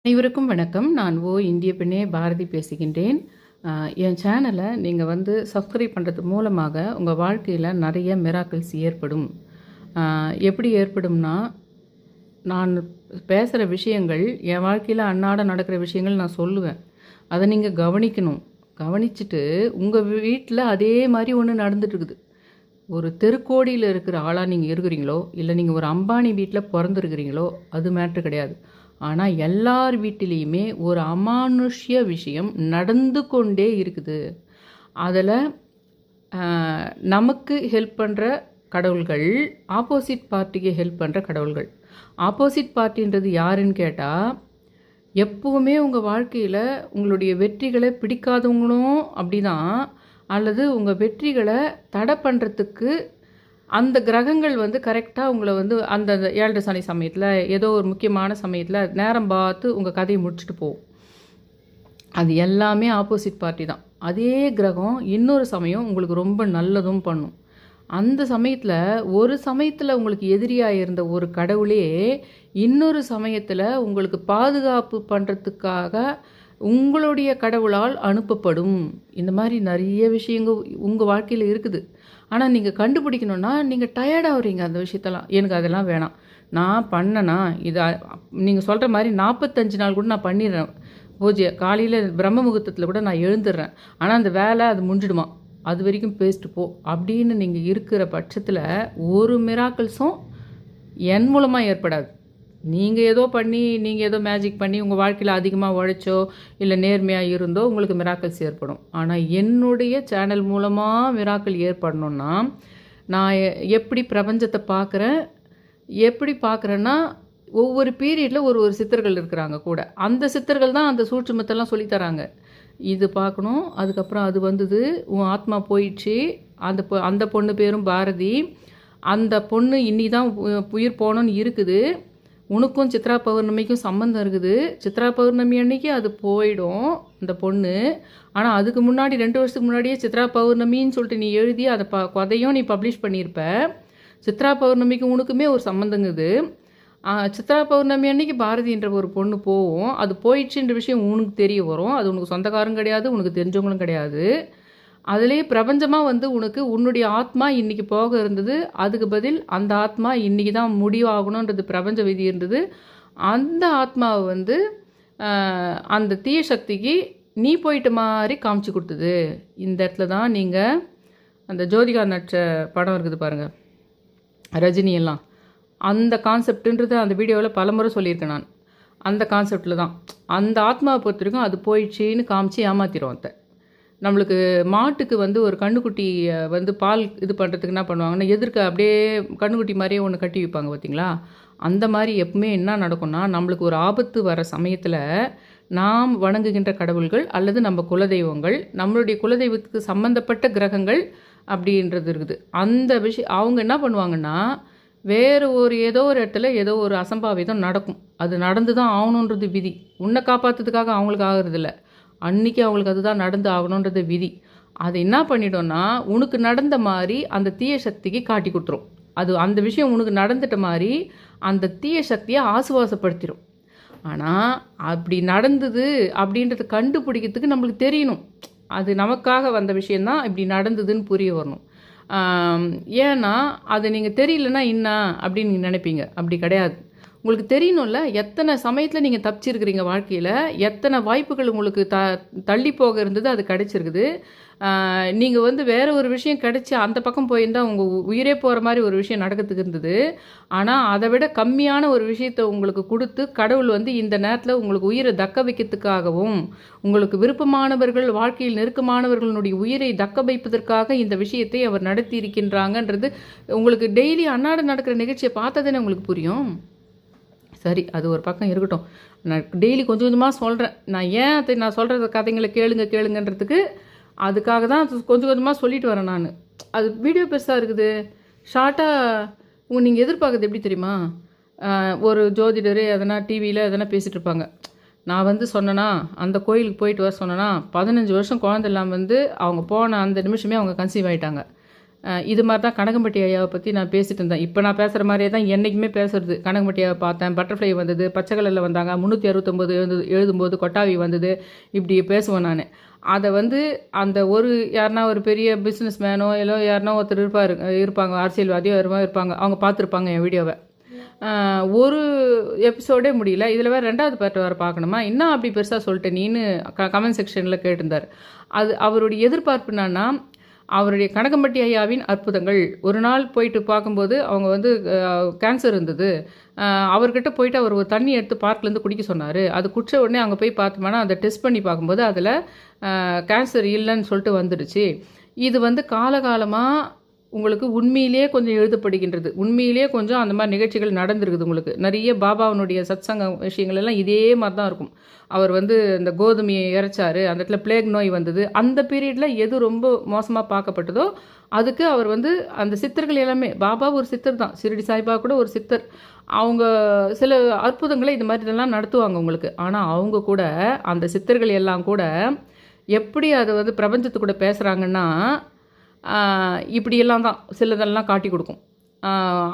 அனைவருக்கும் வணக்கம். நான் இந்திய பெண்ணே பாரதி பேசுகின்றேன். என் சேனலை நீங்கள் சப்ஸ்கிரைப் பண்ணுறது மூலமாக உங்கள் வாழ்க்கையில் நிறைய மிராக்கிள்ஸ் ஏற்படும். எப்படி ஏற்படும்னா, நான் பேசுகிற விஷயங்கள் என் வாழ்க்கையில் அன்றாடம் நடக்கிற விஷயங்கள் நான் சொல்லுவேன். அதை நீங்கள் கவனிக்கணும். கவனிச்சுட்டு உங்கள் வீட்டில் அதே மாதிரி ஒன்று நடந்துட்டுருக்குது. ஒரு தெருக்கோடியில் இருக்கிற ஆளாக நீங்கள் இருக்கிறீங்களோ, இல்லை நீங்கள் ஒரு அம்பானி வீட்டில் பிறந்திருக்கிறீங்களோ, அது மேட்ரு கிடையாது. ஆனால் எல்லார் வீட்டிலையுமே ஒரு அமானுஷ்ய விஷயம் நடந்து கொண்டே இருக்குது. அதில் நமக்கு ஹெல்ப் பண்ணுற கடவுள்கள், ஆப்போசிட் பார்ட்டிக்கு ஹெல்ப் பண்ணுற கடவுள்கள். ஆப்போசிட் பார்ட்டின்றது யாருன்னு கேட்டால், எப்போவுமே உங்கள் வாழ்க்கையில் உங்களுடைய வெற்றிகளை பிடிக்காதவங்களும் அப்படி தான், அல்லது உங்கள் வெற்றிகளை தடை பண்ணுறதுக்கு அந்த கிரகங்கள் கரெக்டாக உங்களை அந்த 7 சனி சமயத்தில் ஏதோ ஒரு முக்கியமான சமயத்தில் நேரம் பார்த்து உங்கள் கதையை முடிச்சுட்டு போகும். அது எல்லாமே ஆப்போசிட் பார்ட்டி தான். அதே கிரகம் இன்னொரு சமயம் உங்களுக்கு ரொம்ப நல்லதும் பண்ணும். அந்த சமயத்தில் ஒரு சமயத்தில் உங்களுக்கு எதிரியாக இருந்த ஒரு கடவுளே இன்னொரு சமயத்தில் உங்களுக்கு பாதுகாப்பு பண்ணுறதுக்காக உங்களுடைய கடவுளால் அனுப்பப்படும். இந்த மாதிரி நிறைய விஷயங்கள் உங்கள் வாழ்க்கையில் இருக்குது. ஆனால் நீங்கள் கண்டுபிடிக்கணுன்னா நீங்கள் டயர்டாகிறீங்க அந்த விஷயத்தெல்லாம். எனக்கு அதெல்லாம் வேணாம், நான் பண்ணனா இதை நீங்கள் சொல்கிற மாதிரி 45 நாள் கூட நான் பண்ணிடுறேன் பூஜை. காலையில் பிரம்ம முகூர்த்தத்தில் கூட நான் எழுந்துடுறேன். ஆனால் அந்த வேலை அது முடிஞ்சிடுமா, அது வரைக்கும் பேசிட்டு போ அப்படின்னு நீங்கள் இருக்கிற பட்சத்தில் ஒரு மிராக்கிள்ஸும் என் மூலமாக ஏற்படாது. நீங்கள் ஏதோ பண்ணி, நீங்கள் ஏதோ மேஜிக் பண்ணி உங்கள் வாழ்க்கையில் அதிகமாக உழைச்சோ இல்லை நேர்மையாக இருந்தோ உங்களுக்கு மிராக்கிள்ஸ் ஏற்படும். ஆனால் என்னுடைய சேனல் மூலமாக மிராக்கிள் ஏற்படணுன்னா, நான் எப்படி பிரபஞ்சத்தை பார்க்குறேன், எப்படி பார்க்குறேன்னா, ஒவ்வொரு பீரியடில் ஒரு சித்தர்கள் இருக்கிறாங்க கூட. அந்த சித்தர்கள் தான் அந்த சூட்சுமத்தெல்லாம் சொல்லித்தராங்க. இது பார்க்கணும், அதுக்கப்புறம் அது வந்தது, உன் ஆத்மா போயிடுச்சு, அந்த பொண்ணு பேரும் பாரதி, அந்த பொண்ணு இன்னி தான் உயிர் போகணுன்னு இருக்குது, உனக்கும் சித்ரா பௌர்ணமிக்கும் சம்மந்தம் இருக்குது, சித்ரா பௌர்ணமி அன்னைக்கு அது போயிடும் அந்த பொண்ணு. ஆனால் அதுக்கு முன்னாடி 2 வருஷத்துக்கு முன்னாடியே சித்ரா பௌர்ணமின்னு சொல்லிட்டு நீ எழுதி அதை கதையும் நீ பப்ளிஷ் பண்ணியிருப்ப. சித்ரா பௌர்ணமிக்கு உனக்குமே ஒரு சம்மந்தங்குது. சித்ரா பௌர்ணமி அன்னைக்கு பாரதின்ற ஒரு பொண்ணு போகும். அது போயிடுச்சுன்ற விஷயம் உனக்கு தெரிய வரும். அது உனக்கு சொந்தக்காரும் கிடையாது, உனக்கு தெரிஞ்சவங்களும் கிடையாது. அதிலே பிரபஞ்சமாக உனக்கு உன்னுடைய ஆத்மா இன்றைக்கி போக இருந்தது, அதுக்கு பதில் அந்த ஆத்மா இன்றைக்கி தான் முடிவாகணுன்றது பிரபஞ்ச விதி இருந்தது. அந்த ஆத்மாவை அந்த தீய சக்திக்கு நீ போயிட்ட மாதிரி காமிச்சு கொடுத்தது. இந்த இடத்துல தான் நீங்கள் அந்த ஜோதிகா நட்ச படம் இருக்குது பாருங்கள், ரஜினி எல்லாம், அந்த கான்செப்டுன்றது அந்த வீடியோவில் பலமுறை சொல்லியிருக்கேன் நான். அந்த கான்செப்டில் தான் அந்த ஆத்மாவை பொறுத்த வரைக்கும் அது போயிடுச்சின்னு காமிச்சு ஏமாத்திடும். அதை நம்மளுக்கு மாட்டுக்கு ஒரு கண்ணுக்குட்டி பால் இது பண்ணுறதுக்கு என்ன பண்ணுவாங்கன்னா, எதிர்க்க அப்படியே கண்ணுக்குட்டி மாதிரியே ஒன்று கட்டி வைப்பாங்க பார்த்தீங்களா. அந்த மாதிரி எப்பவுமே என்ன நடக்கும்னா, நம்மளுக்கு ஒரு ஆபத்து வர சமயத்தில் நாம் வணங்குகின்ற கடவுள்கள் அல்லது நம்ம குலதெய்வங்கள், நம்மளுடைய குலதெய்வத்துக்கு சம்மந்தப்பட்ட கிரகங்கள் அப்படின்றது இருக்குது. அந்த விஷயம் அவங்க என்ன பண்ணுவாங்கன்னா, வேறு ஏதோ ஒரு இடத்துல ஏதோ ஒரு அசம்பாவிதம் நடக்கும், அது நடந்து தான் ஆகணுன்றது விதி. உன்னை காப்பாற்றுறதுக்காக அவங்களுக்கு ஆகிறதில்ல, அன்றைக்கி அவங்களுக்கு அதுதான் நடந்து ஆகணுன்றது விதி. அது என்ன பண்ணிட்டோன்னா, உனக்கு நடந்த மாதிரி அந்த தீய சக்திக்கு காட்டி கொடுத்துரும். அது அந்த விஷயம் உனக்கு நடந்துட்ட மாதிரி அந்த தீய சக்தியை ஆசுவாசப்படுத்திடும். ஆனால் அப்படி நடந்தது அப்படின்றத கண்டுபிடிக்கிறதுக்கு நம்மளுக்கு தெரியணும். அது நமக்காக வந்த விஷயந்தான் இப்படி நடந்ததுன்னு புரிய வரணும். ஏன்னா அது நீங்கள் தெரியலன்னா என்ன அப்படின்னு நீங்கள் நினைப்பீங்க. அப்படி கிடையாது. உங்களுக்கு தெரியணும்ல, எத்தனை சமயத்தில் நீங்கள் தப்பிச்சிருக்கிறீங்க வாழ்க்கையில், எத்தனை வாய்ப்புகள் உங்களுக்கு தள்ளி போக இருந்தது, அது கிடைச்சிருக்குது. நீங்கள் வேறு ஒரு விஷயம் கிடைச்சி அந்த பக்கம் போயிருந்தால் உங்கள் உயிரே போகிற மாதிரி ஒரு விஷயம் நடக்கிறதுக்கு இருந்தது. ஆனால் அதை விட கம்மியான ஒரு விஷயத்தை உங்களுக்கு கொடுத்து கடவுள் இந்த நேரத்தில் உங்களுக்கு உயிரை தக்க வைக்கிறதுக்காகவும், உங்களுக்கு விருப்பமானவர்கள், வாழ்க்கையில் நெருக்கமானவர்களுடைய உயிரை தக்க வைப்பதற்காக இந்த விஷயத்தை அவர் நடத்தி இருக்கின்றாங்கன்றது உங்களுக்கு டெய்லி அன்னாடம் நடக்கிற நிகழ்ச்சியை பார்த்ததுன்னு உங்களுக்கு புரியும். சரி, அது ஒரு பக்கம் இருக்கட்டும். நான் டெய்லி கொஞ்சம் கொஞ்சமாக சொல்கிறேன். நான் ஏன் நான் சொல்கிற கதைங்களை கேளுங்கன்றதுக்கு அதுக்காக தான் கொஞ்சம் கொஞ்சமாக சொல்லிட்டு வரேன் நான். அது வீடியோ பெருசாக இருக்குது, ஷார்ட்டாக நீங்கள் எதிர்பார்க்குறது எப்படி தெரியுமா, ஒரு ஜோதிடர் எதனா டிவியில் எதனா பேசிகிட்டு இருப்பாங்க. நான் சொன்னேன்னா, அந்த கோயிலுக்கு போயிட்டு வர சொன்னேன்னா, 15 வருஷம் குழந்தை இல்லாமல் அவங்க போன அந்த நிமிஷமே அவங்க கன்சீவ் ஆகிட்டாங்க. இது மாதிரி தான் கனகம்பட்டி ஐயாவை பற்றி நான் பேசிட்டு இருந்தேன். இப்போ நான் பேசுகிற மாதிரியே தான் என்றைக்குமே பேசுறது. கனகம்பட்டி ஐயாவை பார்த்தேன், பட்டர்ஃப்ளை வந்தது, பச்சை கலரில் வந்தாங்க, 369 எழுதும்போது கொட்டாவி வந்தது, இப்படி பேசுவேன் நான். அதை வந்து அந்த யாருனா ஒரு பெரிய பிஸ்னஸ் மேனோ இல்லை யாருனா ஒருத்தர் இருப்பாங்க, அரசியல்வாதியோ இருப்பாங்க, அவங்க பார்த்துருப்பாங்க என் வீடியோவை. ஒரு எபிசோடே முடியல, இதில் வேறு 2வது பார்ட் வேறு பார்க்கணுமா, இன்னும் அப்படி பெருசாக சொல்லிட்டேன் நீன்னு கமெண்ட் செக்ஷனில் கேட்டிருந்தார். அது அவருடைய எதிர்பார்ப்பு என்னன்னா, அவருடைய கனகம்பட்டி ஐயாவின் அற்புதங்கள். ஒரு நாள் போயிட்டு பார்க்கும்போது அவங்க வந்து கேன்சர் இருந்தது, அவர்கிட்ட போயிட்டு அவர் ஒரு தண்ணி எடுத்து பார்க்லேருந்து குடிக்க சொன்னார். அது குடிச்ச உடனே அங்கே போய் பார்த்தோம்னா அதை டெஸ்ட் பண்ணி பார்க்கும்போது அதில் கேன்சர் இல்லைன்னு சொல்லிட்டு வந்துடுச்சு. இது வந்து காலகாலமாக உங்களுக்கு உண்மையிலேயே கொஞ்சம் எழுதப்படுகின்றது, உண்மையிலேயே கொஞ்சம் அந்த மாதிரி நிகழ்ச்சிகள் நடந்திருக்குது. உங்களுக்கு நிறைய பாபாவனுடைய சத்சங்க விஷயங்கள் எல்லாம் இதே மாதிரி தான் இருக்கும். அவர் வந்து இந்த கோதுமையை இறைச்சாரு, அந்த இடத்துல பிளேக் நோய் வந்தது, அந்த பீரியடில் எது ரொம்ப மோசமாக பார்க்கப்பட்டதோ அதுக்கு அவர் வந்து அந்த சித்தர்கள் எல்லாமே, பாபா ஒரு சித்தர் தான், சிறுடி சாய்பா கூட ஒரு சித்தர், அவங்க சில அற்புதங்களை இது மாதிரி இதெல்லாம் நடத்துவாங்க உங்களுக்கு. ஆனால் அவங்க கூட அந்த சித்தர்கள் எல்லாம் கூட எப்படி அதை வந்து பிரபஞ்சத்து கூட பேசுகிறாங்கன்னா, இப்படியெல்லாம் தான் சிலதெல்லாம் காட்டி கொடுக்கும்.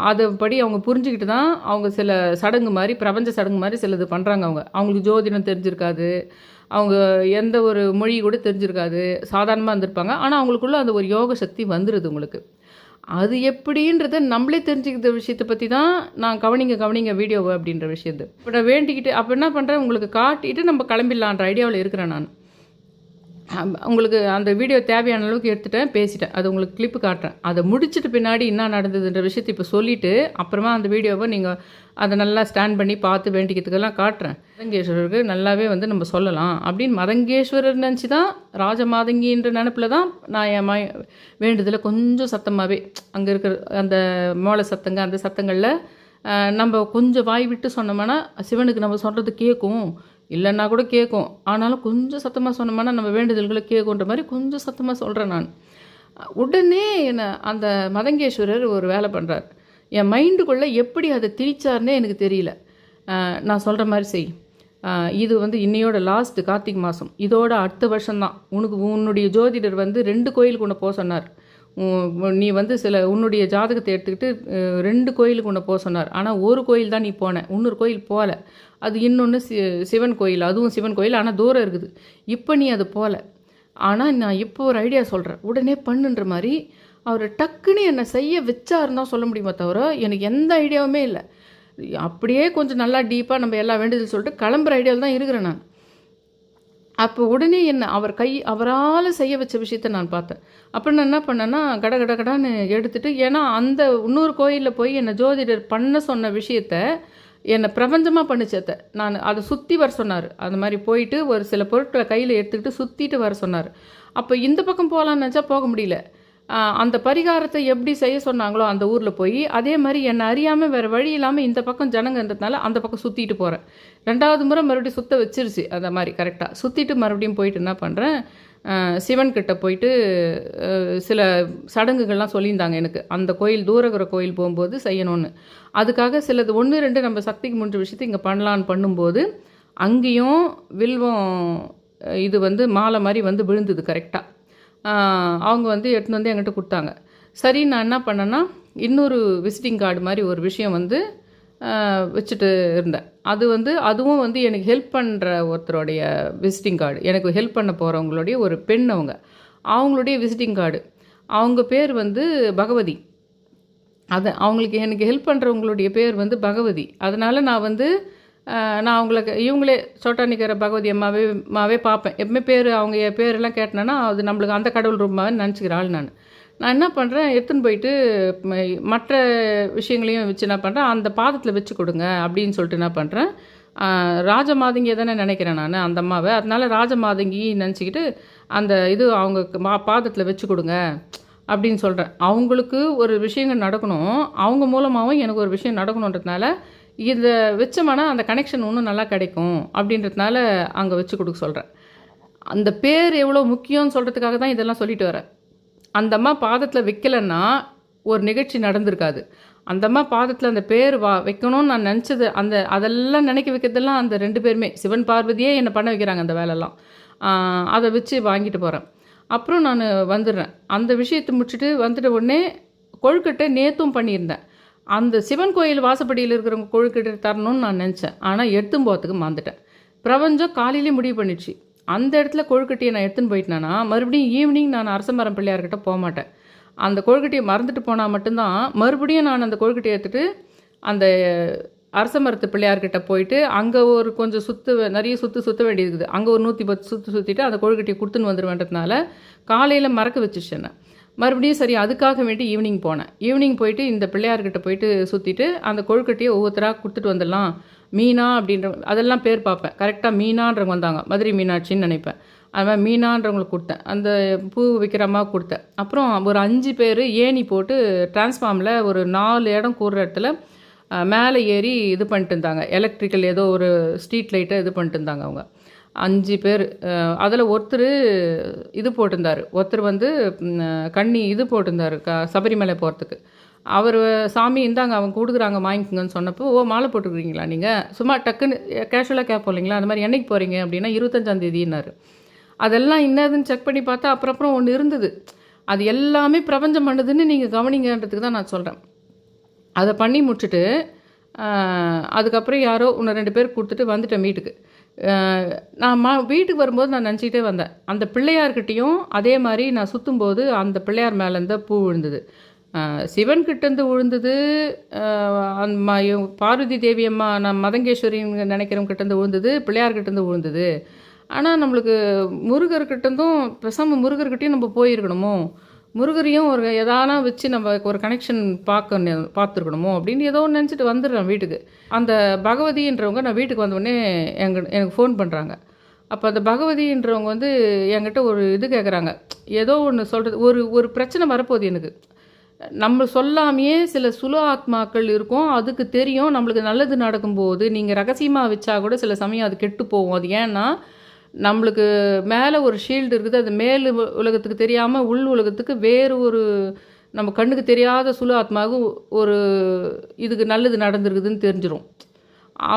அதுபடி அவங்க புரிஞ்சுக்கிட்டு தான் அவங்க சில சடங்கு மாதிரி, பிரபஞ்ச சடங்கு மாதிரி சிலது பண்ணுறாங்க. அவங்களுக்கு ஜோதிடம் தெரிஞ்சிருக்காது, அவங்க எந்த ஒரு மொழி கூட தெரிஞ்சிருக்காது, சாதாரணமாக இருந்திருப்பாங்க. ஆனால் அவங்களுக்குள்ள அந்த ஒரு யோக சக்தி வந்துடுது உங்களுக்கு. அது எப்படின்றத நம்மளே தெரிஞ்சுக்கிற விஷயத்தை பற்றி தான் நான் கவனிங்க வீடியோவை அப்படின்ற விஷயத்தை இப்போ நான் வேண்டிக்கிட்டு அப்போ என்ன பண்ணுறேன், உங்களுக்கு காட்டிட்டு நம்ம கிளம்பிடலான்ற ஐடியாவில் இருக்கிறேன் நான். உங்களுக்கு அந்த வீடியோ தேவையான அளவுக்கு எடுத்துட்டேன், பேசிட்டேன், அது உங்களுக்கு கிளிப்பு காட்டுறேன். அதை முடிச்சுட்டு பின்னாடி என்ன நடந்ததுன்ற விஷயத்தை இப்போ சொல்லிவிட்டு அப்புறமா அந்த வீடியோவை நீங்கள் அதை நல்லா ஸ்டாண்ட் பண்ணி பார்த்து வேண்டிக்கிறதுக்கெல்லாம் காட்டுறேன். மதங்கேஸ்வரருக்கு நல்லாவே வந்து நம்ம சொல்லலாம் அப்படின்னு மதங்கேஸ்வரர் நினச்சி தான், ராஜமாதங்கின்ற நினப்பில் தான் நான் என் வேண்டுதலை கொஞ்சம் சத்தமாகவே அங்கே இருக்கிற அந்த மோள சத்தங்க அந்த சத்தங்களில் நம்ம கொஞ்சம் வாய் விட்டு சொன்னோம்னா சிவனுக்கு நம்ம சொல்கிறது கேட்கும், இல்லைன்னா கூட கேட்கும், ஆனாலும் கொஞ்சம் சத்தமாக சொன்னோம்னா நம்ம வேண்டுதல்களை கேட்குன்ற மாதிரி கொஞ்சம் சத்தமாக சொல்கிறேன் நான். உடனே என்னை அந்த மதங்கேஸ்வரர் ஒரு வேலை பண்ணுறார். என் மைண்டுக்குள்ளே எப்படி அதை திணிச்சார்னே எனக்கு தெரியல. நான் சொல்கிற மாதிரி செய், இது வந்து இன்னையோட லாஸ்ட்டு கார்த்திகை மாதம், இதோட அடுத்த வருஷம்தான் உன்னுடைய ஜோதிடர் வந்து 2 கோயிலுக்கு உன்னை போக சொன்னார். நீ வந்து உன்னுடைய ஜாதகத்தை எடுத்துக்கிட்டு 2 கோயிலுக்கு உன்னை போக சொன்னார். ஆனால் ஒரு கோயில் தான் நீ போன, இன்னொரு கோயில் போகல. அது இன்னொன்று சிவன் கோயில், அதுவும் சிவன் கோயில், ஆனால் தூரம் இருக்குது. இப்போ நீ அது போகல, ஆனால் நான் இப்போ ஒரு ஐடியா சொல்கிறேன், உடனே பண்ணுன்ற மாதிரி அவர் டக்குன்னு என்னை செய்ய வச்சாருன்னு தான் சொல்ல முடியுமா தவிர எனக்கு எந்த ஐடியாவுமே இல்லை. அப்படியே கொஞ்சம் நல்லா டீப்பாக நம்ம எல்லா வேண்டுதல் சொல்லிட்டு கிளம்புற ஐடியாவில் தான் இருக்கிறேன் நான். அப்போ உடனே என்ன அவரால் செய்ய வச்ச விஷயத்த நான் பார்த்தேன். அப்போ நான் என்ன பண்ணேன்னா கடான்னு எடுத்துகிட்டு, ஏன்னா அந்த இன்னொரு கோயிலில் போய் என்னை ஜோதிடர் பண்ண சொன்ன விஷயத்த என்னை பிரபஞ்சமாக பண்ணிச்சத்தை நான் அதை சுற்றி வர சொன்னார். அந்த மாதிரி போயிட்டு ஒரு சில பொருட்களை கையில் எடுத்துக்கிட்டு சுற்றிட்டு வர சொன்னார். அப்போ இந்த பக்கம் போகலான்னு நினச்சா போக முடியல. அந்த பரிகாரத்தை எப்படி செய்ய சொன்னாங்களோ அந்த ஊரில் போய் அதே மாதிரி என்னை அறியாமல் வேறு வழி இல்லாமல் இந்த பக்கம் ஜனங்கன்றதுனால அந்த பக்கம் சுற்றிட்டு போகிறேன். 2வது முறை மறுபடியும் சுற்ற வச்சிருச்சு. அந்த மாதிரி கரெக்டாக சுற்றிட்டு மறுபடியும் போயிட்டு என்ன பண்ணுறேன், சிவன்கிட்ட போயிட்டு சில சடங்குகள்லாம் சொல்லியிருந்தாங்க எனக்கு, அந்த கோயில் தூரகிற கோயில் போகும்போது செய்யணும்னு. அதுக்காக சிலது 1 2 நம்ம சக்திக்கு முடிஞ்ச விஷயத்தை இங்கே பண்ணலான்னு பண்ணும்போது அங்கேயும் வில்வம் இது வந்து மாலை மாதிரி வந்து விழுந்தது கரெக்டாக. அவங்க வந்து எடுத்துன்னு வந்து என்கிட்ட கொடுத்தாங்க. சரி, நான் என்ன பண்ணேன்னா இன்னொரு விசிட்டிங் கார்டு மாதிரி ஒரு விஷயம் வந்து வச்சுட்டு இருந்தேன். அது வந்து அதுவும் வந்து எனக்கு ஹெல்ப் பண்ணுற ஒருத்தருடைய விசிட்டிங் கார்டு, எனக்கு ஹெல்ப் பண்ண போகிறவங்களுடைய ஒரு பெண், அவங்களுடைய விசிட்டிங் கார்டு. அவங்க பேர் வந்து பகவதி. எனக்கு ஹெல்ப் பண்ணுறவங்களுடைய பேர் வந்து பகவதி. அதனால் நான் வந்து நான் இவங்களே சோட்டானிக்கிற பகவதி அம்மாவே பார்ப்பேன் எப்பவுமே. அவங்க பேரெல்லாம் கேட்டேன்னா அது நம்மளுக்கு அந்த கடவுள் ரூபாவே நினச்சிக்கிற ஆள் நான் என்ன பண்ணுறேன், எடுத்துன்னு போயிட்டு மற்ற விஷயங்களையும் வச்சு என்ன பண்ணுறேன், அந்த பாதத்தில் வச்சு கொடுங்க அப்படின்னு சொல்லிட்டு என்ன பண்ணுறேன், ராஜமாதங்கியை தானே நினைக்கிறேன் நான் அந்த அம்மாவை. அதனால ராஜமாதங்கி நினச்சிக்கிட்டு அந்த இது அவங்க பாதத்தில் வச்சு கொடுங்க அப்படின்னு சொல்கிறேன். அவங்களுக்கு ஒரு விஷயங்கள் நடக்கணும், அவங்க மூலமாகவும் எனக்கு ஒரு விஷயம் நடக்கணுன்றதுனால இதை வச்சோம்னா அந்த கனெக்ஷன் இன்னும் நல்லா கிடைக்கும் அப்படின்றதுனால அங்கே வச்சு கொடுக்க சொல்கிறேன். அந்த பேர் எவ்வளோ முக்கியம்னு சொல்கிறதுக்காக தான் இதெல்லாம் சொல்லிட்டு வரேன். அந்த அம்மா பாதத்தில் வைக்கலைன்னா ஒரு நிகழ்ச்சி நடந்திருக்காது. அந்த அம்மா பாதத்தில் அந்த பேர் வைக்கணும்னு நான் நினச்சது, அதெல்லாம் நினைக்க வைக்கிறதெல்லாம் அந்த 2 பேருமே சிவன் பார்வதியே என்னை பண்ண வைக்கிறாங்க அந்த வேலைலாம். அதை வச்சு வாங்கிட்டு போகிறேன். அப்புறம் நான் வந்துடுறேன். அந்த விஷயத்தை முடிச்சுட்டு வந்துட்ட உடனே கொழுக்கட்டை நேற்றும் பண்ணியிருந்தேன். அந்த சிவன் கோயில் வாசப்படியில் இருக்கிறவங்க கொழுக்கட்டை தரணும்னு நான் நினச்சேன். ஆனால் எடுத்துன்னு போகிறதுக்கு மறந்துட்டேன். பிரபஞ்சம் காலையிலே முடிவு பண்ணிடுச்சு. அந்த இடத்துல கொழுக்கட்டையை நான் எடுத்துன்னு போயிட்டேன்னா மறுபடியும் ஈவினிங் நான் அரசமரம் பிள்ளையார்கிட்ட போக மாட்டேன். அந்த கொழுக்கட்டையை மறந்துட்டு போனால் மட்டும்தான் மறுபடியும் நான் அந்த கொழுக்கட்டையை எடுத்துகிட்டு அந்த அரச மரத்து பிள்ளையார்கிட்ட போயிட்டு அங்கே ஒரு கொஞ்சம் நிறைய சுற்ற வேண்டியது இருக்குது. அங்கே ஒரு 110 சுற்றிட்டு அந்த கொழுக்கட்டையை கொடுத்துன்னு வந்துடுவேன்றதுனால காலையில் மறக்க வச்சுட்டேன். மறுபடியும் சரி அதுக்காக வேண்டி ஈவினிங் போனேன். ஈவினிங் போயிட்டு இந்த பிள்ளையார்கிட்ட போயிட்டு சுற்றிட்டு அந்த கொழுக்கட்டையை ஒவ்வொருத்தராக கொடுத்துட்டு வந்துடலாம். மீனா அப்படின்ற அதெல்லாம் பேர் பார்ப்பேன். கரெக்டாக மீனான்றவங்க வந்தாங்க. மதுரை மீனாட்சின்னு நினைப்பேன். அது மாதிரி மீனான்றவங்களுக்கு கொடுத்தேன். அந்த பூ விற்கிற அம்மா கொடுத்தேன். அப்புறம் ஒரு 5 பேர் ஏணி போட்டு டிரான்ஸ்ஃபார்மில் ஒரு 4 இடம் கூடுற இடத்துல மேலே ஏறி இது பண்ணிட்டு இருந்தாங்க. எலக்ட்ரிக்கல் ஏதோ ஒரு ஸ்ட்ரீட் லைட்டை இது பண்ணிட்டு இருந்தாங்க அவங்க 5 பேர். அதில் ஒருத்தர் இது போட்டிருந்தார். ஒருத்தர் வந்து கண்ணி இது போட்டிருந்தார் சபரிமலை போகிறதுக்கு. அவர் சாமி இந்தாங்க அவங்க கொடுக்குறாங்க வாங்கிக்கோங்கன்னு சொன்னப்போ, ஓ மாலை போட்டுக்கிறீங்களா நீங்கள்? சும்மா டக்குன்னு கேஷுவலாக கேட்போம் இல்லைங்களா, அந்த மாதிரி என்னைக்கு போகிறீங்க அப்படின்னா 25ஆம் தேதினார். அதெல்லாம் என்னதுன்னு செக் பண்ணி பார்த்தா அப்புறம் ஒன்று இருந்தது. அது எல்லாமே பிரபஞ்சம் பண்ணுதுன்னு நீங்கள் கவனிங்கன்றதுக்கு தான் நான் சொல்கிறேன். அதை பண்ணி முடிச்சுட்டு அதுக்கப்புறம் யாரோ ஒன்று 2 பேர் கொடுத்துட்டு வந்துட்டேன் வீட்டுக்கு. நான் வீட்டுக்கு வரும்போது நான் நினச்சிக்கிட்டே வந்தேன். அந்த பிள்ளையார்கிட்டையும் அதே மாதிரி நான் சுற்றும்போது அந்த பிள்ளையார் மேலேருந்த பூ விழுந்தது. சிவன்கிட்டேருந்து விழுந்தது. பார்வதி தேவி அம்மா நான் மதங்கேஸ்வரின்னு நினைக்கிறவங்கிட்டேருந்து விழுந்தது. பிள்ளையார்கிட்டேருந்து விழுந்தது. ஆனால் நம்மளுக்கு முருகர்கிட்டேருந்தும் பேசாமல் முருகர்கிட்டையும் நம்ம போயிருக்கணுமோ, முருகரையும் ஒரு எதானா வச்சு நம்ம ஒரு கனெக்ஷன் பார்த்துருக்கணுமோ அப்படின்னு ஏதோ ஒன்று நினச்சிட்டு வந்துடுறேன் வீட்டுக்கு. அந்த பகவதின்றவங்க நான் வீட்டுக்கு வந்தோடனே எனக்கு ஃபோன் பண்ணுறாங்க. அப்போ அந்த பகவதின்றவங்க வந்து என்கிட்ட ஒரு இது கேட்குறாங்க. ஏதோ ஒன்று சொல்கிறது, ஒரு பிரச்சனை வரப்போகுது எனக்கு. நம்ம சொல்லாமையே சில சுலோ ஆத்மாக்கள் இருக்கும். அதுக்கு தெரியும் நம்மளுக்கு நல்லது நடக்கும்போது நீங்கள் ரகசியமாக வச்சா கூட சில சமயம் அது கெட்டு போகும். அது ஏன்னா நம்மளுக்கு மேலே ஒரு ஷீல்டு இருக்குது. அது மேல் உலகத்துக்கு தெரியாமல் உள் உலகத்துக்கு வேறு ஒரு நம்ம கண்ணுக்கு தெரியாத சுலோ ஆத்மாவுக்கு ஒரு இதுக்கு நல்லது நடந்துருக்குதுன்னு தெரிஞ்சிடும்.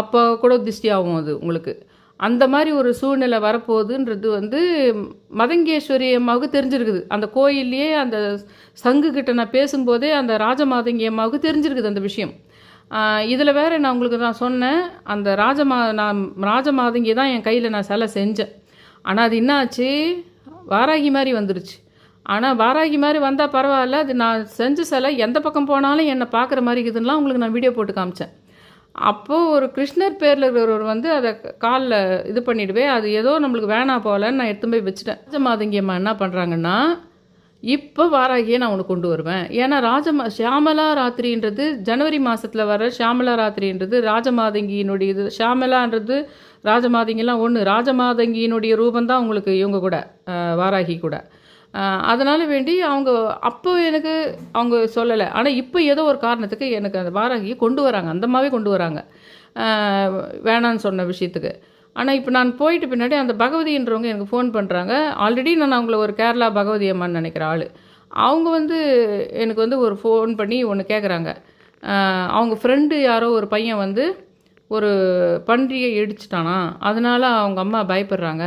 அப்போ கூட திருஷ்டி ஆகும் அது உங்களுக்கு. அந்த மாதிரி ஒரு சூழ்நிலை வரப்போகுதுன்றது வந்து மதங்கேஸ்வரி அம்மாவுக்கு தெரிஞ்சிருக்குது. அந்த கோயில்லையே அந்த சங்குக்கிட்ட நான் பேசும்போதே அந்த ராஜமாதங்கி அம்மாவுக்கு தெரிஞ்சிருக்குது அந்த விஷயம். இதில் வேறு நான் உங்களுக்கு சொன்னேன், அந்த ராஜமாதங்கி தான் என் கையில் நான் சிலை செஞ்சேன். ஆனால் அது என்னாச்சு, வாராகி மாதிரி வந்துருச்சு. ஆனால் வாராகி மாதிரி வந்தால் பரவாயில்ல, அது நான் செஞ்ச சிலை எந்த பக்கம் போனாலும் என்னை பார்க்குற மாதிரி இருக்குதுன்னா உங்களுக்கு நான் வீடியோ போட்டு காமிச்சேன். அப்போது ஒரு கிருஷ்ணர் பேரில் இருக்கிறவர் வந்து அதை காலில் இது பண்ணிவிடுவே, அது ஏதோ நம்மளுக்கு வேணாம் போகலன்னு நான் எடுத்து போய் வச்சுட்டேன். ராஜமாதங்கி அம்மா என்ன பண்ணுறாங்கன்னா, இப்போ வாராகியை நான் உனக்கு கொண்டு வருவேன். ஏன்னா ஷியாமலா ராத்திரின்றது ஜனவரி மாதத்தில் வர ஷியாமலா ராத்திரின்றது ராஜமாதங்கியினுடைய இது. ஷியாமலான்றது ராஜமாதங்கிலாம் ஒன்று. ராஜமாதங்கியினுடைய ரூபந்தான் உங்களுக்கு இவங்க கூட வாராகி கூட. அதனால் வேண்டி அவங்க அப்போ எனக்கு அவங்க சொல்லலை. ஆனால் இப்போ ஏதோ ஒரு காரணத்துக்கு எனக்கு அந்த வாராகியை கொண்டு வராங்க. அந்தமாகவே கொண்டு வராங்க வேணான்னு சொன்ன விஷயத்துக்கு. ஆனால் இப்போ நான் போயிட்டு பின்னாடி அந்த பகவதின்றவங்க எனக்கு ஃபோன் பண்ணுறாங்க. ஆல்ரெடி நான் அவங்கள ஒரு கேரளா பகவதி அம்மான்னு நினைக்கிற ஆள். அவங்க வந்து எனக்கு வந்து ஒரு ஃபோன் பண்ணி ஒன்று கேட்குறாங்க. அவங்க ஃப்ரெண்டு யாரோ ஒரு பையன் வந்து ஒரு பன்றியை இடிச்சிட்டானா, அதனால் அவங்க அம்மா பயப்படுறாங்க.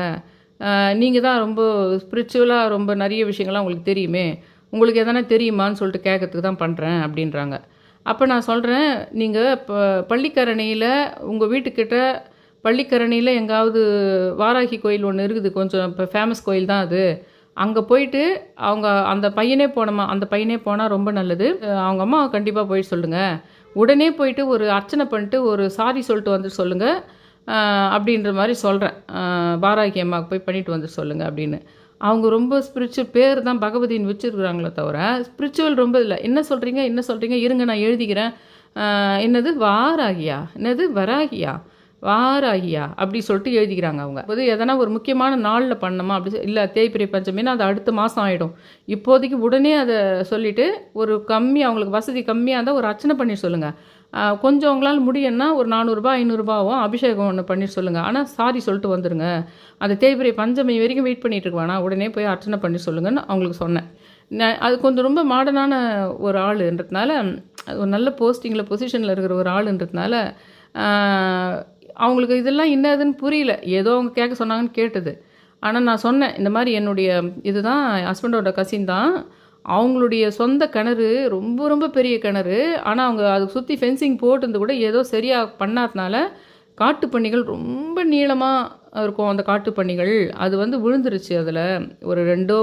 நீங்கள் தான் ரொம்ப ஸ்பிரிச்சுவலாக ரொம்ப நிறைய விஷயங்கள்லாம் உங்களுக்கு தெரியுமே, உங்களுக்கு எதனா தெரியுமான்னு சொல்லிட்டு கேட்கறதுக்கு தான் பண்ணுறேன் அப்படின்றாங்க. அப்போ நான் சொல்கிறேன், நீங்கள் இப்போ பள்ளிக்கரணையில் உங்கள் வீட்டுக்கிட்ட பள்ளிக்கரணையில் எங்காவது வாராகி கோயில் ஒன்று இருக்குது, கொஞ்சம் இப்போ ஃபேமஸ் கோயில் தான் அது. அங்கே போயிட்டு அவங்க அந்த பையனே போனால் ரொம்ப நல்லது. அவங்க அம்மா கண்டிப்பாக போயிட்டு சொல்லுங்கள். உடனே போயிட்டு ஒரு அர்ச்சனை பண்ணிட்டு ஒரு சாரி சொல்லிட்டு வந்து சொல்லுங்கள் அப்படின்ற மாதிரி சொல்கிறேன். வாராகி அம்மாவுக்கு போய் பண்ணிட்டு வந்து சொல்லுங்கள் அப்படின்னு. அவங்க ரொம்ப ஸ்பிரிச்சுவல் பேர் தான் பகவதின்னு வச்சுருக்குறாங்களே தவிர ஸ்பிரிச்சுவல் ரொம்ப இல்லை. என்ன சொல்கிறீங்க இருங்க நான் எழுதிக்கிறேன். என்னது வாராகியா, என்னது வராகியா, வாராகியா அப்படி சொல்லிட்டு எழுதிக்கிறாங்க. அவங்க அது எதனா ஒரு முக்கியமான நாளில் பண்ணணுமா அப்படி இல்லை, தேய்பிரை பஞ்சமின்னா அது அடுத்த மாதம் ஆகிடும். இப்போதைக்கு உடனே அதை சொல்லிவிட்டு ஒரு அவங்களுக்கு வசதி கம்மியாக இருந்தால் ஒரு அர்ச்சனை பண்ணி சொல்லுங்கள். கொஞ்சம் உங்களால் முடியும்னா ஒரு 400 500 அபிஷேகம் ஒன்று பண்ணி சொல்லுங்கள். ஆனால் சாரி சொல்லிட்டு வந்துடுங்க. அந்த தேய்பிரை பஞ்சமி வரைக்கும் வெயிட் பண்ணிகிட்டு இருக்குவானா, உடனே போய் அர்ச்சனை பண்ணி சொல்லுங்கன்னு அவங்களுக்கு சொன்னேன். அது கொஞ்சம் ரொம்ப மாடர்னான ஒரு ஆளுன்றதுனால, ஒரு நல்ல பொசிஷனில் இருக்கிற ஒரு ஆளுன்றதுனால அவங்களுக்கு இதெல்லாம் என்னதுன்னு புரியல. ஏதோ அவங்க கேட்க சொன்னாங்கன்னு கேட்டது. ஆனால் நான் சொன்னேன், இந்த மாதிரி என்னுடைய இதுதான் ஹஸ்பண்டோட கசின் தான், அவங்களுடைய சொந்த கிணறு, ரொம்ப ரொம்ப பெரிய கிணறு. ஆனால் அவங்க அதுக்கு சுற்றி ஃபென்சிங் போட்டிருந்து கூட ஏதோ சரியாக பண்ணாதனால காட்டுப்பன்னிகள் ரொம்ப நீளமாக இருக்கும். அந்த காட்டுப்பன்னிகள் அது வந்து விழுந்துருச்சு. அதில் ஒரு ரெண்டோ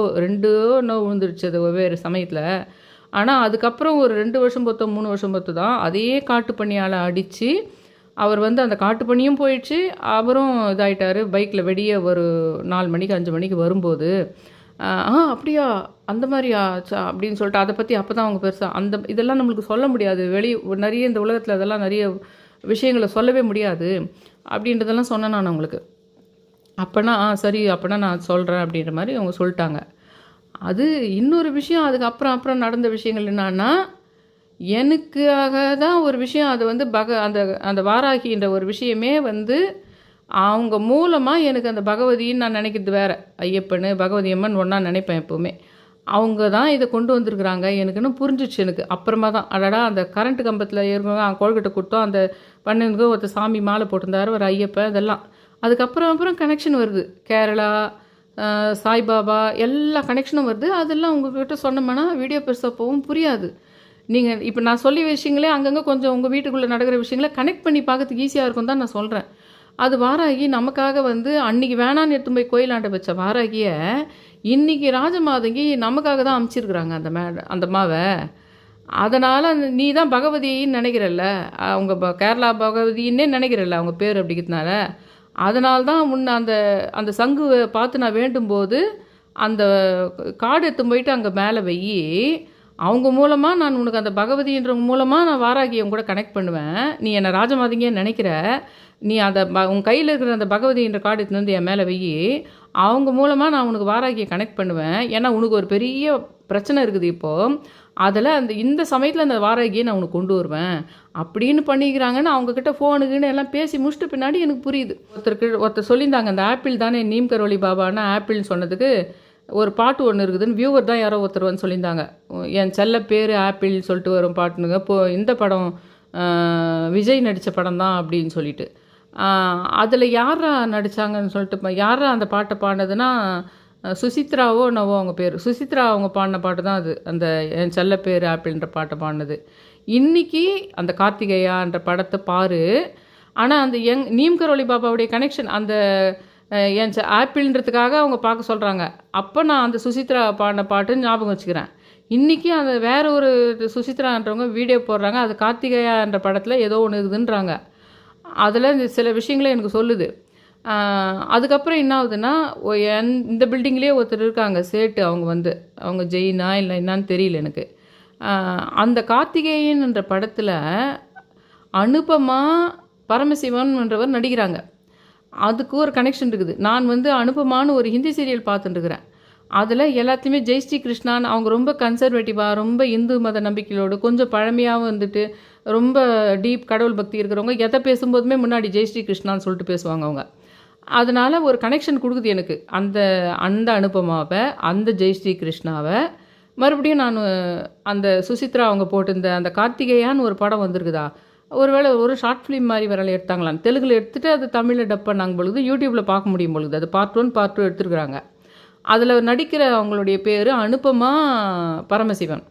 இன்னும் விழுந்துருச்சு அது வெவ்வேறு சமயத்தில். ஆனால் அதுக்கப்புறம் ஒரு 2 வருஷம் பொறுத்தோ 3 வருஷம் பொறுத்து தான் அதே காட்டுப்பன்னியால் அடித்து அவர் வந்து அந்த காட்டுப்பன்னியும் போயிடுச்சு, அவரும் இதாயிட்டார். பைக்கில் வெடிய ஒரு 4 மணிக்கு 5 மணிக்கு வரும்போது, அப்படியா அந்த மாதிரியா அப்படின்னு சொல்லிட்டு அதை பற்றி அப்போ தான் அவங்க பெருசாக அந்த இதெல்லாம் நம்மளுக்கு சொல்ல முடியாது. நிறைய இந்த உலகத்தில் அதெல்லாம் நிறைய விஷயங்களை சொல்லவே முடியாது அப்படின்றதெல்லாம் சொன்னேன் நான் அவங்களுக்கு. அப்போனா சரி அப்போனா நான் சொல்கிறேன் அப்படின்ற மாதிரி அவங்க சொல்லிட்டாங்க. அது இன்னொரு விஷயம். அப்புறம் நடந்த விஷயங்கள் என்னன்னா, எனக்காக தான் ஒரு விஷயம். அது வந்து அந்த அந்த வாராகின்ற ஒரு விஷயமே வந்து அவங்க மூலமாக எனக்கு அந்த பகவதின்னு நான் நினைக்கிறது வேறு. ஐயப்பன் பகவதி அம்மன் ஒன்றா நினைப்பேன் எப்போவுமே. அவங்க தான் இதை கொண்டு வந்திருக்குறாங்க எனக்குன்னு புரிஞ்சிச்சு எனக்கு. அப்புறமா தான் அடடா அந்த கரண்ட் கம்பத்தில் ஏறுங்க கோள்கிட்ட கொடுத்தோம், அந்த பண்ணுங்க ஒருத்தர் சாமி மாலை போட்டிருந்தாரு, ஒரு ஐயப்பன், இதெல்லாம் அதுக்கப்புறம் கனெக்ஷன் வருது. கேரளா, சாய்பாபா எல்லா கனெக்ஷனும் வருது. அதெல்லாம் உங்கள்கிட்ட சொன்னோம்னா வீடியோ பெருசாக போகவும் புரியாது. நீங்கள் இப்போ நான் சொல்லி விஷயங்களே அங்கங்கே கொஞ்சம் உங்கள் வீட்டுக்குள்ளே நடக்கிற விஷயங்களை கனெக்ட் பண்ணி பார்க்கறதுக்கு ஈஸியாக இருக்கும் தான் நான் சொல்கிறேன். அது வாராகி நமக்காக வந்து அன்றைக்கி வேணான்னு எடுத்து போய் கோயிலாண்ட வச்ச வாராகியை இன்றைக்கி ராஜமாதங்கி நமக்காக தான் அமைச்சிருக்கிறாங்க அந்த மாவை. அதனால் நீ தான் பகவதின்னு நினைக்கிறல்ல, அவங்க கேரளா பகவதின்னே நினைக்கிறல்ல அவங்க பேர் அப்படிங்கிறதுனால, அதனால்தான் அந்த சங்குவை பார்த்து நான் வேண்டும்போது அந்த காடு எடுத்து போயிட்டு அங்கே மேலே வெயி, அவங்க மூலமாக நான் உனக்கு அந்த பகவதின்றவங்க மூலமாக நான் வாராகியை கூட கனெக்ட் பண்ணுவேன். நீ என்னை ராஜமாதங்கியே நினைக்கிற, நீ அதை உன் கையில் இருக்கிற அந்த பகவதின்ற காடு எடுத்துன்னு வந்து என் மேலே வெயி, அவங்க மூலமாக நான் உனக்கு வாராகியை கனெக்ட் பண்ணுவேன். ஏன்னா உனக்கு ஒரு பெரிய பிரச்சனை இருக்குது இப்போது, அதில் இந்த சமயத்தில் அந்த வாராகியை நான் உனக்கு கொண்டு வருவேன் அப்படின்னு பண்ணிக்கிறாங்கன்னு அவங்கக்கிட்ட ஃபோனுக்குன்னு எல்லாம் பேசி முடிச்சுட்டு பின்னாடி எனக்கு புரியுது. ஒருத்தர் சொல்லியிருந்தாங்க, அந்த ஆப்பிள் தானே நீம் கரோலி பாபான்னா ஆப்பிள்னு சொன்னதுக்கு ஒரு பாட்டு ஒன்று இருக்குதுன்னு வியூவர் தான் யாரோ ஒருத்தர் வந்து சொல்லியிருந்தாங்க. என் செல்ல பேர் ஆப்பிள் சொல்லிட்டு வரும் பாட்டுனுங்க. இப்போது இந்த படம் விஜய் நடித்த படம் தான் அப்படின்னு சொல்லிட்டு, அதில் யாரா நடித்தாங்கன்னு சொல்லிட்டு யாரா அந்த பாட்டை பாடினதுன்னா சுசித்ராவோ என்னவோ அவங்க பேர். சுசித்ரா அவங்க பாடின பாட்டு தான் அது, அந்த என் செல்ல பேர் ஆப்பிள்ன்ற பாட்டை பாடினது. இன்றைக்கி அந்த கார்த்திகேயான்ற படத்தை பாரு. ஆனால் அந்த நீம் கரோலி பாபாவுடைய கனெக்ஷன் அந்த என் ஆப்பிள்ன்றதுக்காக அவங்க பார்க்க சொல்கிறாங்க. அப்போ நான் அந்த சுசித்ரா பாடின பாட்டுன்னு ஞாபகம் வச்சுக்கிறேன். இன்றைக்கி அந்த வேறு ஒரு சுசித்ரான்றவங்க வீடியோ போடுறாங்க, அது கார்த்திகேயான்ற படத்தில் ஏதோ ஒன்று இருக்குதுன்றாங்க. அதில் சில விஷயங்களே எனக்கு சொல்லுது. அதுக்கப்புறம் என்ன ஆகுதுன்னா, இந்த பில்டிங்லேயே ஒருத்தர் இருக்காங்க சேட்டு. அவங்க ஜெயினா இல்லை என்னான்னு தெரியல எனக்கு. அந்த கார்த்திகேயன்ன்ற படத்தில் அனுபமா பரமசிவன்ன்றவர் நடிக்கிறாங்க. அதுக்கு ஒரு கனெக்ஷன் இருக்குது. நான் அனுபமான்னு ஒரு ஹிந்தி சீரியல் பார்த்துட்டுருக்கிறேன். அதில் எல்லாத்தையுமே ஜெய்ஸ்ரீ கிருஷ்ணான்னு அவங்க ரொம்ப கன்சர்வேட்டிவாக, ரொம்ப இந்து மத நம்பிக்கையோடு, கொஞ்சம் பழமையாக ரொம்ப டீப் கடவுள் பக்தி இருக்கிறவங்க எதை பேசும்போதுமே முன்னாடி ஜெய்ஸ்ரீ கிருஷ்ணான்னு சொல்லிட்டு பேசுவாங்க அவங்க. அதனால் ஒரு கனெக்ஷன் கொடுக்குது எனக்கு. அந்த அனுபமாவை, அந்த ஜெய்ஸ்ரீ கிருஷ்ணாவை மறுபடியும் நான் அந்த சுசித்ரா அவங்க போட்டிருந்த அந்த கார்த்திகேயான்னு ஒரு படம் வந்திருக்குதா, ஒருவேளை ஒரு ஷார்ட் ஃபிலிம் மாதிரி வரல எடுத்தாங்களான்னு தெலுங்கில் எடுத்துகிட்டு அது தமிழில் டப் பண்ணாங்க பொழுது யூடியூப்பில் பார்க்க முடியும் பொழுது. அது பார்ட் 1 பார்ட் 2 எடுத்துருக்குறாங்க. அதில் நடிக்கிற அவங்களுடைய பேர் அனுபமா பரமசிவன்.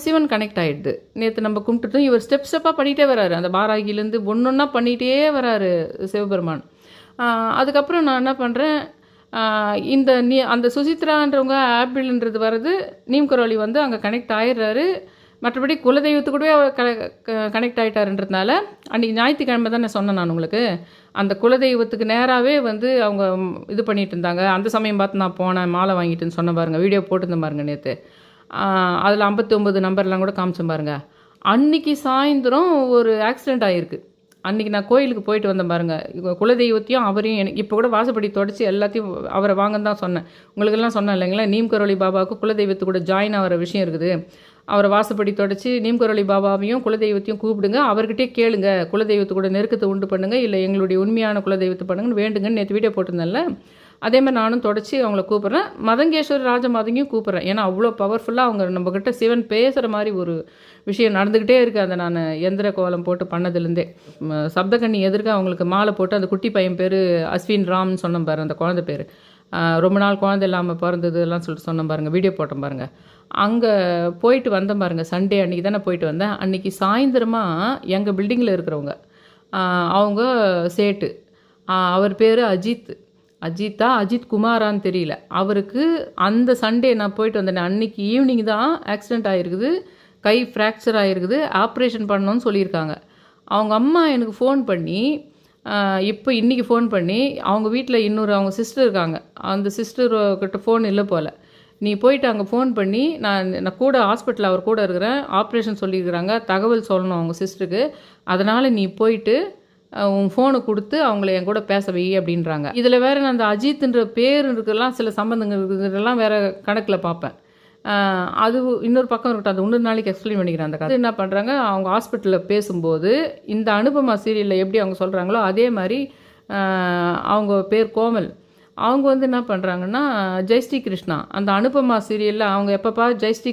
சிவன் கனெக்ட் ஆகிடுது. நேற்று நம்ம கும்பிட்டுட்டோம். இவர் ஸ்டெப்பாக பண்ணிகிட்டே வராரு. அந்த பாராகிலேருந்து ஒன்றா பண்ணிகிட்டே வராரு சிவபெருமான். அதுக்கப்புறம் நான் என்ன பண்ணுறேன், அந்த சுசித்ரான்றவங்க ஆப்பிள்ன்றது வர்றது, நீம் கரோலி அங்கே கனெக்ட் ஆகிடுறாரு. மற்றபடி குலதெய்வத்து கூடவே அவர் கனெக்ட் ஆகிட்டாருன்றதுனால அன்றைக்கி ஞாயிற்றுக்கிழமை தான் நான் சொன்னேன் நான் உங்களுக்கு. அந்த குலதெய்வத்துக்கு நேராகவே அவங்க இது பண்ணிகிட்டு இருந்தாங்க. அந்த சமயம் பார்த்து நான் போனேன், மாலை வாங்கிட்டுன்னு சொன்ன பாருங்கள், வீடியோ போட்டுருந்தேன் பாருங்கள் நேற்று. அதில் 59 நம்பர்லாம் கூட காமிச்சேன் பாருங்கள். அன்றைக்கி சாயந்தரம் ஒரு ஆக்சிடெண்ட் ஆகிருக்கு. அன்றைக்கி நான் கோயிலுக்கு போயிட்டு வந்தேன் பாருங்கள். குலதெய்வத்தையும் அவரையும் எனக்கு இப்போ கூட வாசப்படி தொடச்சி எல்லாத்தையும் அவரை வாங்கன்னு தான் சொன்னேன். உங்களுக்கெல்லாம் சொன்னேன் இல்லைங்களா, நீம் கரோலி பாபாவுக்கு குலதெய்வத்து கூட ஜாயின் ஆகிற விஷயம் இருக்குது. அவரை வாசப்படி தொடச்சி நீம் கரோலி பாபாவையும் குலதெய்வத்தையும் கூப்பிடுங்க, அவர்கிட்டே கேளுங்க, குலதெய்வத்து கூட நெருக்கத்தை உண்டு பண்ணுங்கள், இல்லை எங்களுடைய உண்மையான குலதெய்வத்தை பண்ணுங்கன்னு வேண்டுங்கன்னு நேற்று வீடியோ போட்டிருந்தேன்ல. அதே மாதிரி நானும் தொடச்சி அவங்கள கூப்பிட்றேன். மதங்கேஸ்வரி ராஜமாதங்கியும் கூப்பிட்றேன். ஏன்னா அவ்வளோ பவர்ஃபுல்லாக அவங்க நம்மக்கிட்ட சிவன் பேசுகிற மாதிரி ஒரு விஷயம் நடந்துக்கிட்டே இருக்குது. அதை நான் எந்திர கோலம் போட்டு பண்ணதுலேருந்தே சப்தகண்ணி எதிர்க்க அவங்களுக்கு மாலை போட்டு, அந்த குட்டி பையன் பேர் அஸ்வின் ராம்னு சொன்ன பாரு, அந்த குழந்தை பேர் ரொம்ப நாள் குழந்தை இல்லாமல் பிறந்தது எல்லாம் சொல்லிட்டு சொன்னேன் பாருங்கள், வீடியோ போட்டேன் பாருங்கள். அங்கே போயிட்டு வந்தேன் பாருங்கள். சண்டே அன்றைக்கி தானே போயிட்டு வந்தேன். அன்றைக்கி சாயந்தரமாக எங்கள் பில்டிங்கில் இருக்கிறவங்க, அவங்க சேட்டு, அவர் பேர் அஜித் குமாரான்னு தெரியல. அவருக்கு அந்த சண்டே நான் போயிட்டு வந்தேன், அன்றைக்கி ஈவினிங் தான் ஆக்சிடெண்ட் ஆகிருக்குது, கை ஃப்ராக்சர் ஆகிருக்குது, ஆப்ரேஷன் பண்ணணும்னு சொல்லியிருக்காங்க. அவங்க அம்மா எனக்கு ஃபோன் பண்ணி, இப்போ இன்றைக்கி ஃபோன் பண்ணி, அவங்க வீட்டில் இன்னொரு அவங்க சிஸ்டர் இருக்காங்க, அந்த சிஸ்டர்கிட்ட ஃபோன் இல்லை போல், நீ போயிட்டு அங்கே ஃபோன் பண்ணி, நான் கூட ஹாஸ்பிட்டலில் அவர் கூட இருக்கிறேன், ஆப்ரேஷன் சொல்லியிருக்கிறாங்க, தகவல் சொல்லணும் அவங்க சிஸ்டருக்கு, அதனால் நீ போயிட்டு உன் ஃபோனை கொடுத்து அவங்கள என் கூட பேச வை அப்படின்றாங்க. இதில் வேறு நான் அந்த அஜித்ன்ற பேர் இருக்குலாம் சில சம்மந்தங்கள் இருக்கிறதெல்லாம் வேறு கணக்கில் பார்ப்பேன். அது இன்னொரு பக்கம் இருக்கட்டும், அது இன்னொரு நாளைக்கு எக்ஸ்பிளைன் பண்ணிக்கிறேன். அந்த கதை என்ன பண்ணுறாங்க, அவங்க ஹாஸ்பிட்டலில் பேசும்போது இந்த அனுபமா சீரியலில் எப்படி அவங்க சொல்கிறாங்களோ அதே மாதிரி அவங்க பேர் கோமல், அவங்க வந்து என்ன பண்ணுறாங்கன்னா ஜெய்ஸ்ரீ கிருஷ்ணா, அந்த அனுபமா சீரியலில் அவங்க எப்பப்பா ஜெய்ஸ்ரீ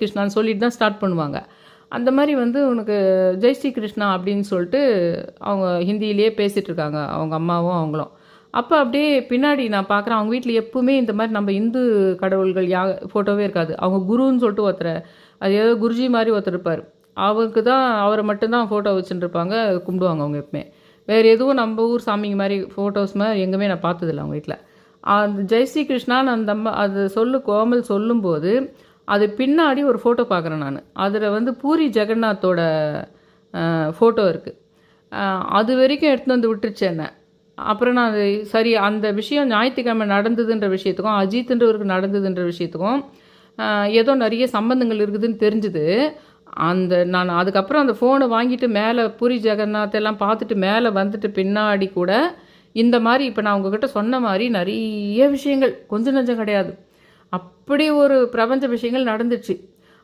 கிருஷ்ணான்னு சொல்லிட்டு தான் ஸ்டார்ட் பண்ணுவாங்க. அந்த மாதிரி வந்து உனக்கு ஜெய்ஸ்ரீ கிருஷ்ணா அப்படின்னு சொல்லிட்டு அவங்க ஹிந்தியிலேயே பேசிகிட்டு இருக்காங்க, அவங்க அம்மாவும் அவங்களும். அப்போ அப்படியே பின்னாடி நான் பார்க்குறேன், அவங்க வீட்டில் எப்பவுமே இந்த மாதிரி நம்ம இந்து கடவுள்கள் ஃபோட்டோவே இருக்காது. அவங்க குருன்னு சொல்லிட்டு ஒருத்தர், அது ஏதோ குருஜி மாதிரி ஒருத்தர் இருப்பார், அவருக்கு தான் அவரை மட்டும்தான் ஃபோட்டோ வச்சுட்டுருப்பாங்க, கும்பிடுவாங்க அவங்க எப்பவுமே. வேறு எதுவும் நம்ம ஊர் சாமிங்க மாதிரி ஃபோட்டோஸ் மாதிரி எங்கேயுமே நான் பார்த்ததில்ல அவங்க வீட்டில். அந்த ஜெய்ஸ்ரீ கிருஷ்ணான்னு அந்த அம்மா அது கோமல் சொல்லும்போது அது பின்னாடி ஒரு ஃபோட்டோ பார்க்குறேன் நான். அதில் வந்து பூரி ஜெகநாத்தோட ஃபோட்டோ இருக்குது. அது வரைக்கும் எடுத்துகிட்டு வந்து விட்டுருச்சு என்ன. அப்புறம் நான் அது சரி, அந்த விஷயம் ஞாயிற்றுக்கிழமை நடந்ததுன்ற விஷயத்துக்கும் அஜித்ன்றவருக்கு நடந்ததுன்ற விஷயத்துக்கும் ஏதோ நிறைய சம்பந்தங்கள் இருக்குதுன்னு தெரிஞ்சுது. நான் அதுக்கப்புறம் அந்த ஃபோனை வாங்கிட்டு மேலே பூரி ஜெகநாத்தெல்லாம் பார்த்துட்டு மேலே வந்துட்டு பின்னாடி கூட இந்த மாதிரி இப்போ நான் உங்ககிட்ட சொன்ன மாதிரி நிறைய விஷயங்கள் கொஞ்சம் நஞ்சம் கிடையாது, அப்படி ஒரு பிரபஞ்ச விஷயங்கள் நடந்துச்சு.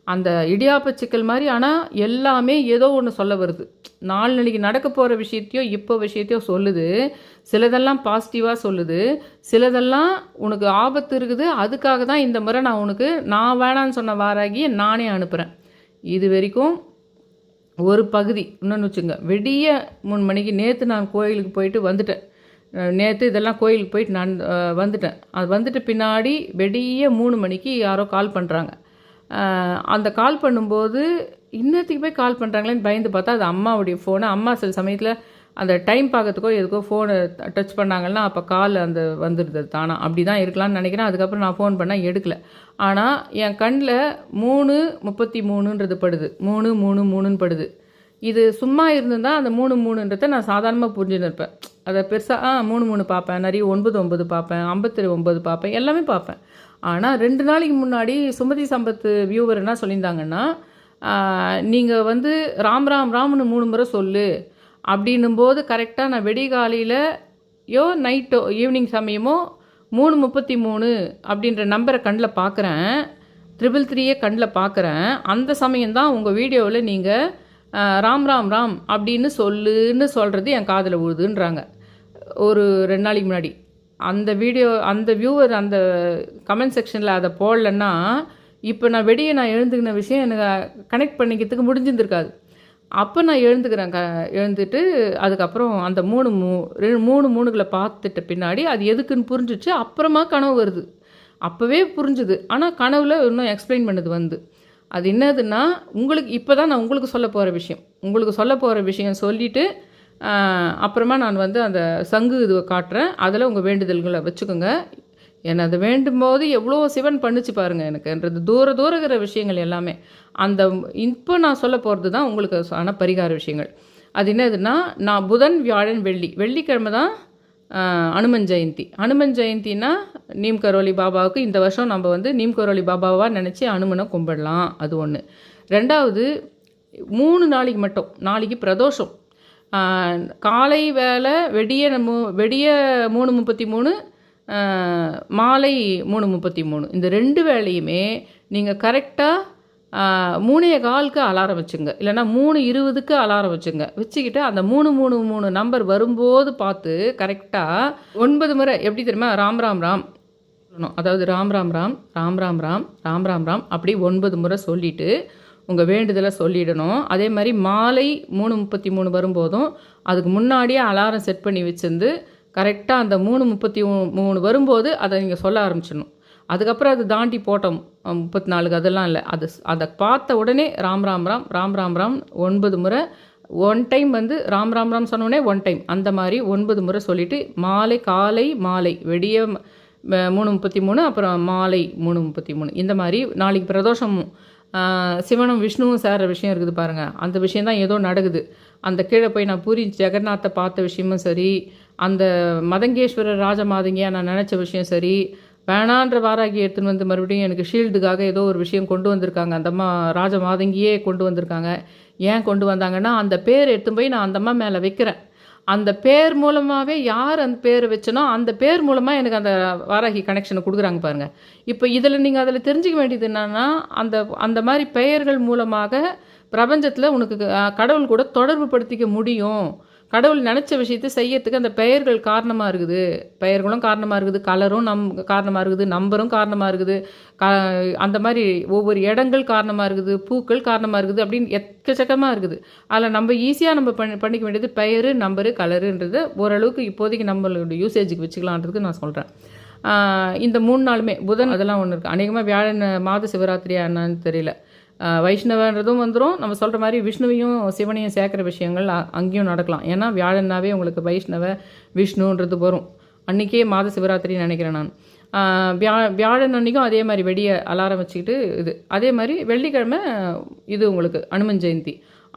அந்த இடியாப்ப சிக்கல் மாதிரி, ஆனால் எல்லாமே ஏதோ ஒன்று சொல்ல வருது. நாளைக்கு நடக்க போகிற விஷயத்தையோ இப்போ விஷயத்தையோ சொல்லுது. சிலதெல்லாம் பாசிட்டிவாக சொல்லுது, சிலதெல்லாம் உனக்கு ஆபத்து இருக்குது, அதுக்காக தான் இந்த முறை நான் வேணான்னு சொன்ன வாராகியை நானே அனுப்புகிறேன். இது வரைக்கும் ஒரு பகுதி இன்னொன்று வச்சுங்க. விடிய 3 மணிக்கு நேற்று நான் கோயிலுக்கு போயிட்டு வந்துட்டேன். நேற்று இதெல்லாம் கோயிலுக்கு போயிட்டு நான் வந்துட்டேன். அது வந்துட்டு பின்னாடி வெடிய 3 மணிக்கு யாரோ கால் பண்ணுறாங்க. அந்த கால் பண்ணும்போது இன்னத்துக்கு போய் கால் பண்ணுறாங்களேன்னு பயந்து பார்த்தா அது அம்மாவுடைய ஃபோனு. அம்மா சில சமயத்தில் அந்த டைம் பார்க்கறதுக்கோ எதுக்கோ ஃபோனை டச் பண்ணாங்கன்னா அப்போ கால் அந்த வந்துடுது தானா, அப்படி தான் இருக்கலாம்னு நினைக்கிறேன். அதுக்கப்புறம் நான் ஃபோன் பண்ணால் எடுக்கலை. ஆனால் என் கண்ணில் 3:33 படுது, 3:33 படுது. இது சும்மா இருந்திருந்தால் அந்த 3:3 நான் சாதாரணமாக புரிஞ்சுன்னு இருப்பேன். அதை பெருசாக 3:3 பார்ப்பேன், நிறைய 9:9 பார்ப்பேன், 59 பார்ப்பேன், எல்லாமே பார்ப்பேன். ஆனால் 2 நாளைக்கு முன்னாடி சுமதி சம்பத் வியூவர் என்ன சொல்லியிருந்தாங்கன்னா, நீங்கள் வந்து ராம் ராம் ராம்னு 3 முறை சொல்லு அப்படின்னும்போது கரெக்டாக நான் வெடிகாலையிலையோ நைட்டோ ஈவினிங் சமயமோ 3:33 அப்படின்ற நம்பரை கண்ணில் பார்க்குறேன், 333 கண்ணில் பார்க்குறேன். அந்த சமயம்தான் உங்கள் வீடியோவில் நீங்கள் ராம் ராம் ராம் அப்படின்னு சொல்லுன்னு சொல்கிறது என் காதில் விழுதுன்றாங்க. ஒரு 2 நாளைக்கு முன்னாடி அந்த வீடியோ, அந்த வியூவர் அந்த கமெண்ட் செக்ஷனில் அதை போடலன்னா இப்போ நான் எழுந்துக்கின விஷயம் எனக்கு கனெக்ட் பண்ணிக்கிறதுக்கு முடிஞ்சிருந்திருக்காது. அப்போ நான் எழுந்துட்டு அதுக்கப்புறம் அந்த 3:3 பார்த்துட்ட பின்னாடி அது எதுக்குன்னு புரிஞ்சிச்சு. அப்புறமா கனவு வருது, அப்போவே புரிஞ்சுது. ஆனால் கனவில் இன்னும் எக்ஸ்பிளைன் பண்ணுது அது என்னதுன்னா, உங்களுக்கு இப்போ தான் நான் உங்களுக்கு சொல்ல போகிற விஷயம் சொல்லிவிட்டு அப்புறமா நான் வந்து அந்த சங்கு இதுவை காட்டுறேன். அதில் உங்கள் வேண்டுதல்களை வச்சுக்கோங்க. என்னை அதை வேண்டும் போது எவ்வளோ சிவன் பண்ணிச்சு பாருங்கள் எனக்குன்றது. தூரகிற விஷயங்கள் எல்லாமே அந்த இப்போ நான் சொல்ல போகிறது தான் உங்களுக்கு ஆன பரிகார விஷயங்கள். அது என்னதுன்னா, நான் புதன் வியாழன் வெள்ளிக்கிழமை தான் அனுமன் ஜெயந்தினா நீம் கரோலி பாபாவுக்கு இந்த வருஷம் நம்ம வந்து நீம் கரோலி பாபாவாக நினச்சி அனுமனை கும்பிடலாம். அது ஒன்று. 2வது 3 நாளைக்கு மட்டும், நாளைக்கு பிரதோஷம், காலை வேலை வெடிய 3:33 மாலை 3:33 இந்த 2 வேளையுமே நீங்கள் கரெக்டாக 3:15 அலாரம் வச்சுங்க, இல்லைனா 3:20 அலாரம் வச்சுக்கிட்டு அந்த 333 நம்பர் வரும்போது பார்த்து கரெக்டாக 9 முறை எப்படி தெரியுமா, ராம் ராம் ராம் சொல்லணும். அதாவது ராம் ராம் ராம் ராம் ராம் ராம் ராம் ராம் ராம் அப்படி 9 முறை சொல்லிவிட்டு உங்கள் வேண்டுதலை சொல்லிடணும். அதே மாதிரி மாலை 3:33 வரும்போதும் அதுக்கு முன்னாடியே அலாரம் செட் பண்ணி வச்சிருந்து கரெக்டாக அந்த 3:33 வரும்போது அதை நீங்கள் சொல்ல ஆரம்பிச்சிடணும். அதுக்கப்புறம் அது தாண்டி போட்டோம் 34க்கு அதெல்லாம் இல்லை. அதை பார்த்த உடனே ராம் ராம் ராம் ராம் ராம் ராம் 9 முறை. ஒன் டைம் வந்து ராம் ராம் ராம் சொன்னோடனே ஒன் டைம் அந்த மாதிரி 9 முறை சொல்லிவிட்டு காலை மாலை வெடிய 3:33 அப்புறம் மாலை 3:33 இந்த மாதிரி. நாளைக்கு பிரதோஷமும் சிவனும் விஷ்ணுவும் சேர்ற விஷயம் இருக்குது பாருங்கள். அந்த விஷயந்தான் ஏதோ நடக்குது. அந்த கீழே போய் நான் பூரி ஜெகநாத்தை பார்த்த விஷயமும் சரி, அந்த மதங்கேஸ்வரர் ராஜமாதங்கியாக நான் நினச்ச விஷயம் சரி, வேணான்ற வாராகி எடுத்துன்னு வந்து மறுபடியும் எனக்கு ஷீல்டுக்காக ஏதோ ஒரு விஷயம் கொண்டு வந்திருக்காங்க. அந்த அம்மா ராஜமாதங்கியே கொண்டு வந்திருக்காங்க. ஏன் கொண்டு வந்தாங்கன்னா, அந்த பேர் எடுத்துன்னு போய் நான் அந்த அம்மா மேலே வைக்கிறேன். அந்த பேர் மூலமாகவே யார் அந்த பேர் வச்சனோ அந்த பேர் மூலமாக எனக்கு அந்த வாராகி கனெக்ஷனை கொடுக்குறாங்க பாருங்கள். இப்போ இதில் நீங்கள் அதில் தெரிஞ்சிக்க வேண்டியது என்னென்னா, அந்த மாதிரி பெயர்கள் மூலமாக பிரபஞ்சத்தில் உனக்கு கடவுள் கூட தொடர்பு படுத்திக்க முடியும். கடவுள் நினச்ச விஷயத்தை செய்யறதுக்கு அந்த பெயர்கள் காரணமாக இருக்குது. பெயர்களும் காரணமாக இருக்குது, கலரும் காரணமாக இருக்குது, நம்பரும் காரணமாக இருக்குது, அந்த மாதிரி ஒவ்வொரு இடங்கள் காரணமாக இருக்குது, பூக்கள் காரணமாக இருக்குது, அப்படின்னு எக்கச்சக்கமாக இருக்குது. அதில் நம்ம ஈஸியாக நம்ம பண்ணிக்க வேண்டியது பெயர், நம்பரு, கலருன்றது ஓரளவுக்கு இப்போதைக்கு நம்மளோட யூசேஜுக்கு வச்சுக்கலான்றதுக்கு நான் சொல்கிறேன். இந்த 3 நாளுமே புதன் அதெல்லாம் ஒன்று இருக்குது. அநேகமாக வியாழன் மாத சிவராத்திரியா என்னன்னு தெரியல. வைஷ்ணவன்றதும் வந்துடும். நம்ம சொல்கிற மாதிரி விஷ்ணுவையும் சிவனையும் சேர்க்குற விஷயங்கள் அங்கேயும் நடக்கலாம். ஏன்னா வியாழன்னாவே உங்களுக்கு வைஷ்ணவ விஷ்ணுன்றது வரும். அன்றைக்கே மாத சிவராத்திரின்னு நினைக்கிறேன் நான். வியாழன் அன்றைக்கும் அதே மாதிரி வெடியை அலாரம் வச்சுக்கிட்டு இது. அதே மாதிரி வெள்ளிக்கிழமை இது உங்களுக்கு அனுமன் ஜெயந்தி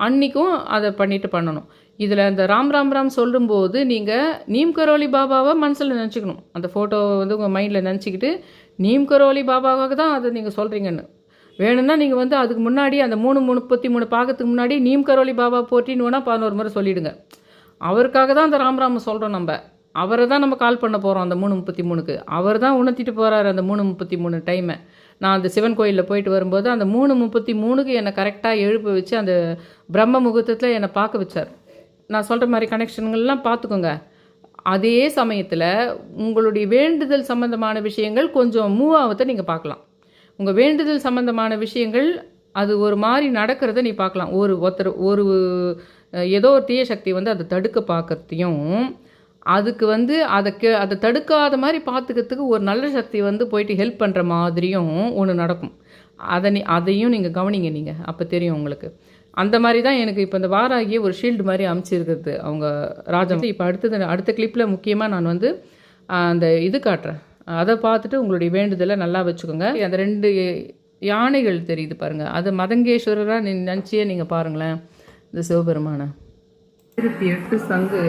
அன்றைக்கும் அதை பண்ணிட்டு பண்ணணும். இதில் இந்த ராம் ராம் ராம் சொல்லும்போது நீங்கள் நீம் கரோலி பாபாவை மனசில் நினச்சிக்கணும். அந்த ஃபோட்டோவை வந்து உங்கள் மைண்டில் நினச்சிக்கிட்டு நீம் கரோலி பாபாவாக தான் அதை நீங்கள் சொல்கிறீங்கன்னு. வேணும்னா நீங்கள் வந்து அதுக்கு முன்னாடி அந்த 3:33 பார்க்கறதுக்கு முன்னாடி நீம் கரோலி பாபா போட்டின்னு வேணால் 11 முறை சொல்லிவிடுங்க. அவருக்காக தான் அந்த ராம் ராம் சொல்கிறோம். அவரை தான் நம்ம கால் பண்ண போகிறோம் அந்த 3:33க்கு. அவர் தான் உணர்த்திட்டு போகிறாரு அந்த 3:33 டைமை. நான் அந்த சிவன் கோயிலில் போயிட்டு வரும்போது அந்த 3:33க்கு என்னை கரெக்டாக எழுப்ப வச்சு அந்த பிரம்ம முகூர்த்தத்தில் என்னை பார்க்க வச்சார். நான் சொல்கிற மாதிரி கனெக்ஷன்கள்லாம் பார்த்துக்கோங்க. அதே சமயத்தில் உங்களுடைய வேண்டுதல் சம்மந்தமான விஷயங்கள் கொஞ்சம் மூவ் ஆகத்தை நீங்கள் பார்க்கலாம். உங்கள் வேண்டுதல் சம்மந்தமான விஷயங்கள் அது ஒரு மாதிரி நடக்கிறத நீ பார்க்கலாம். ஒரு ஏதோ ஒரு தீய சக்தி வந்து அதை தடுக்க பார்க்கறதையும், அதுக்கு வந்து அதை தடுக்காத மாதிரி பார்த்துக்கிறதுக்கு ஒரு நல்ல சக்தி வந்து போயிட்டு ஹெல்ப் பண்ணுற மாதிரியும் ஒன்று நடக்கும். அதையும் நீங்கள் கவனிங்க. நீங்கள் அப்போ தெரியும் உங்களுக்கு. அந்த மாதிரி தான் எனக்கு இப்போ இந்த வாராகிய ஒரு ஷீல்டு மாதிரி அமைச்சிருக்கிறது அவங்க ராஜம். இப்போ அடுத்த கிளிப்பில் முக்கியமாக நான் வந்து அந்த இது காட்டுறேன். அதை பார்த்துட்டு உங்களுடைய வேண்டுதலை நல்லா வச்சுக்கோங்க. அந்த 2 யானைகள் தெரியுது பாருங்கள். அது மதங்கேஸ்வரராக நினச்சியே நீங்கள் பாருங்களேன் இந்த சிவபெருமானை. 1008 சங்கு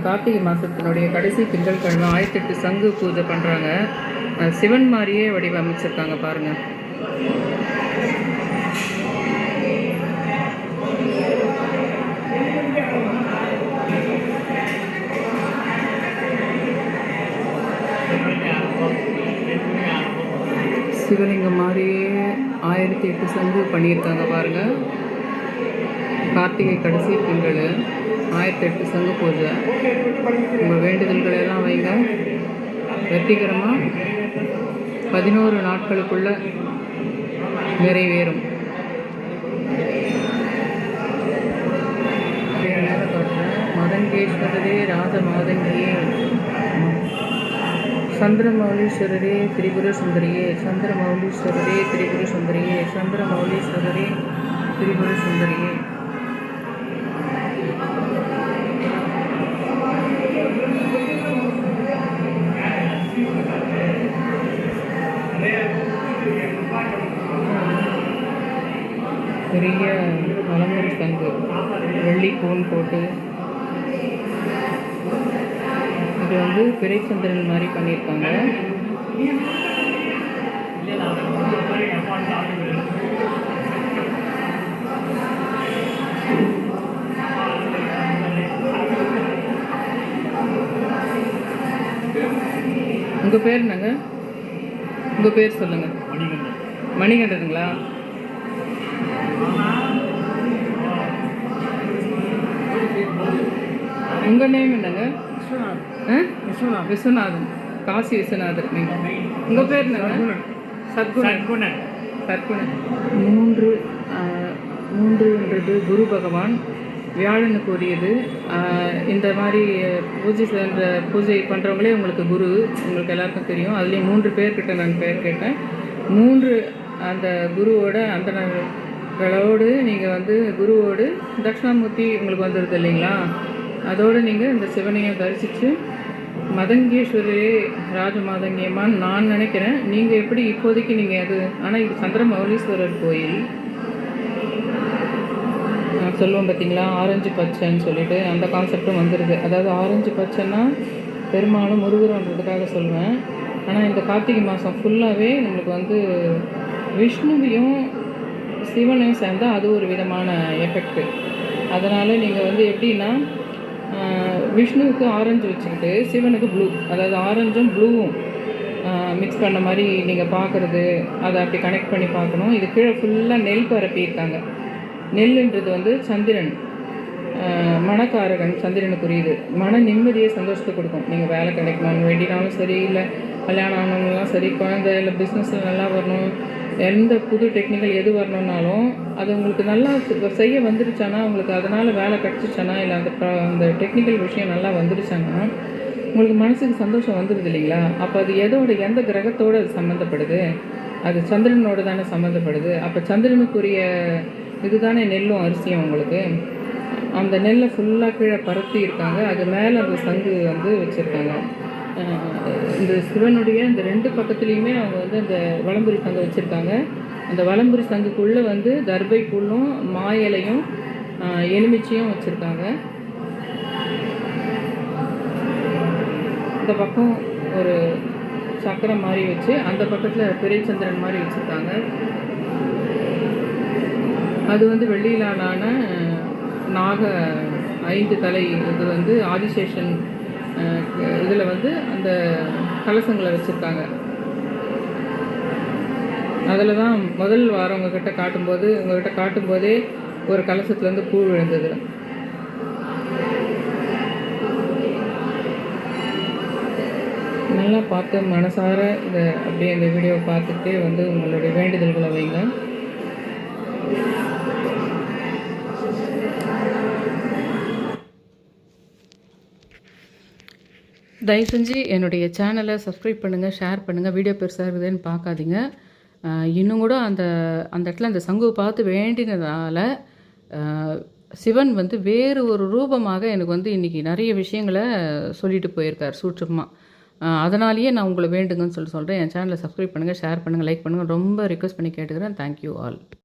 கார்த்திகை மாதத்தினுடைய கடைசி திங்கட்கிழமை 1008 சங்கு பூஜை பண்ணுறாங்க. சிவன் மாதிரியே வடிவமைச்சிருக்காங்க பாருங்கள். சிவலிங்கம் மாதிரியே 1008 சங்கு பண்ணியிருக்காங்க பாருங்கள். கார்த்திகை கடைசி திங்கள் 1008 சங்கு பூஜை. உங்கள் வேண்டுதல்களெல்லாம் வைங்க. வெற்றிகரமாக 11 நாட்களுக்குள்ள நிறைவேறும். மதங்கேஸ்வரரே ராஜமாதங்கியே, சந்திரமௌலீஸ்வரரே திரிபுர சுந்தரியே, சந்திரமௌலீஸ்வரரே திரிபுர சுந்தரியே, சந்திரமௌலீஸ்வரரே திரிபுர சுந்தரியே. பெரிய மலமுறை சங்கு வெள்ளி கோன் போட்டு இது வந்து பிறைச்சந்திரன் மாதிரி பண்ணியிருக்காங்க. உங்கள் பேர் என்னங்க? உங்கள் பேர் சொல்லுங்கள். மணிகண்டனுங்களா? உங்கள் நேம் என்னங்க? விஸ்வநாதன். காசி விஸ்வநாதன். நீங்கள் உங்கள் பேர் என்னங்க? சத்குணன். 3ன்றது குரு பகவான், வியாழனுக்கு உரியது. இந்த மாதிரி பூஜை பண்ணுறவங்களே உங்களுக்கு குரு, உங்களுக்கு எல்லாருக்கும் தெரியும். அதுலேயும் 3 பேர்கிட்ட நான் பேர் கேட்டேன். 3 அந்த குருவோட அந்தணர்களோடு நீங்கள் வந்து குருவோடு தட்சிணாமூர்த்தி உங்களுக்கு வந்துடுது இல்லைங்களா? அதோடு நீங்கள் இந்த சிவனையும் தரிசித்து மதங்கேஸ்வரரே ராஜமாதங்கியம்மான்னு நான் நினைக்கிறேன். நீங்கள் எப்படி இப்போதைக்கு நீங்கள் அது, ஆனால் இது சந்திரமௌலீஸ்வரர் கோயில் சொல்லுவோம் பார்த்தீங்களா, ஆரஞ்சு பச்சைன்னு சொல்லிட்டு அந்த கான்செப்டும் வந்துடுது. அதாவது ஆரஞ்சு பச்சைன்னா பெரும்பாலும் முருகன்றதுக்காக சொல்லுவேன். ஆனால் இந்த கார்த்திகை மாதம் ஃபுல்லாகவே நம்மளுக்கு வந்து விஷ்ணுவையும் சிவனையும் சேர்ந்தால் அது ஒரு விதமான எஃபெக்ட்டு. அதனால் நீங்கள் வந்து எப்படின்னா விஷ்ணுவுக்கு ஆரஞ்சு வச்சுக்கிட்டு சிவனுக்கு ப்ளூ, அதாவது ஆரஞ்சும் ப்ளூவும் மிக்ஸ் பண்ண மாதிரி நீங்கள் பார்க்குறது, அதை அப்படி கனெக்ட் பண்ணி பார்க்கணும். இது கீழே ஃபுல்லாக நெல் பரப்பியிருக்காங்க. நெல்லுன்றது வந்து சந்திரன், மனக்காரகன், சந்திரனுக்குரியது. மன நிம்மதியை சந்தோஷத்தை கொடுக்கும். நீங்கள் வேலை கிடைக்கணும்னு வேண்டினாலும் சரி, இல்லை கல்யாணம் ஆனவங்களாம் சரி, குழந்தை இல்லை பிஸ்னஸில் நல்லா வரணும், எந்த புது டெக்னிக்கல் எது வரணுன்னாலும் அது உங்களுக்கு நல்லா செய்ய வந்துருச்சானா, உங்களுக்கு அதனால் வேலை கிடச்சிச்சானா, இல்லை அந்த டெக்னிக்கல் விஷயம் நல்லா வந்துருச்சானா உங்களுக்கு மனசுக்கு சந்தோஷம் வந்துடுது இல்லைங்களா? அப்போ அது எந்த கிரகத்தோடு அது சம்மந்தப்படுது? அது சந்திரனோடு தானே சம்மந்தப்படுது. அப்போ சந்திரனுக்குரிய இதுதானே நெல்லும் அரிசியும். உங்களுக்கு அந்த நெல்லை ஃபுல்லாக கீழே பரத்தி இருக்காங்க. அது மேலே அந்த சங்கு வந்து வச்சுருக்காங்க. இந்த சிவனுடைய இந்த 2 பக்கத்துலேயுமே அவங்க வந்து அந்த வலம்புரி சங்கு வச்சுருக்காங்க. அந்த வலம்புரி சங்குக்குள்ளே வந்து தர்பைக்குள்ளும் மாயிலையும் எலுமிச்சையும் வச்சுருக்காங்க. இந்த பக்கம் ஒரு சக்கரம் மாதிரி வச்சு அந்த பக்கத்தில் பிறைச்சந்திரன் மாதிரி வச்சுருக்காங்க. அது வந்து வெள்ளியிலான நாக 5 தலை இது வந்து ஆதிசேஷன் இதில் வந்து அந்த கலசங்களை வச்சுருக்காங்க. அதில் தான் முதல் வாரம் உங்கள்கிட்ட காட்டும்போதே ஒரு கலசத்துலேருந்து பூ விழுந்தது. நல்லா பார்த்து மனசார இதை அப்படியே இந்த வீடியோவை பார்த்துட்டே வந்து உங்களுடைய வேண்டுதல்களை வைங்க. தயவு செஞ்சு என்னுடைய சேனலை சப்ஸ்கிரைப் பண்ணுங்கள், ஷேர் பண்ணுங்கள். வீடியோ பெருசாக இருக்குதுன்னு பார்க்காதீங்க. இன்னும் கூட அந்த இடத்துல அந்த சங்குவை பார்த்து வேண்டினதால் சிவன் வந்து வேறு ஒரு ரூபமாக எனக்கு வந்து இன்றைக்கி நிறைய விஷயங்களை சொல்லிட்டு போயிருக்கார் சூட்சமாக. அதனாலேயே நான் உங்களை வேண்டுங்கன்னு சொல்கிறேன். என் சேனலை சப்ஸ்கிரைப் பண்ணுங்கள், ஷேர் பண்ணுங்கள், லைக் பண்ணுங்கள். ரொம்ப ரிக்வெஸ்ட் பண்ணி கேட்டுக்கிறேன். Thank you all.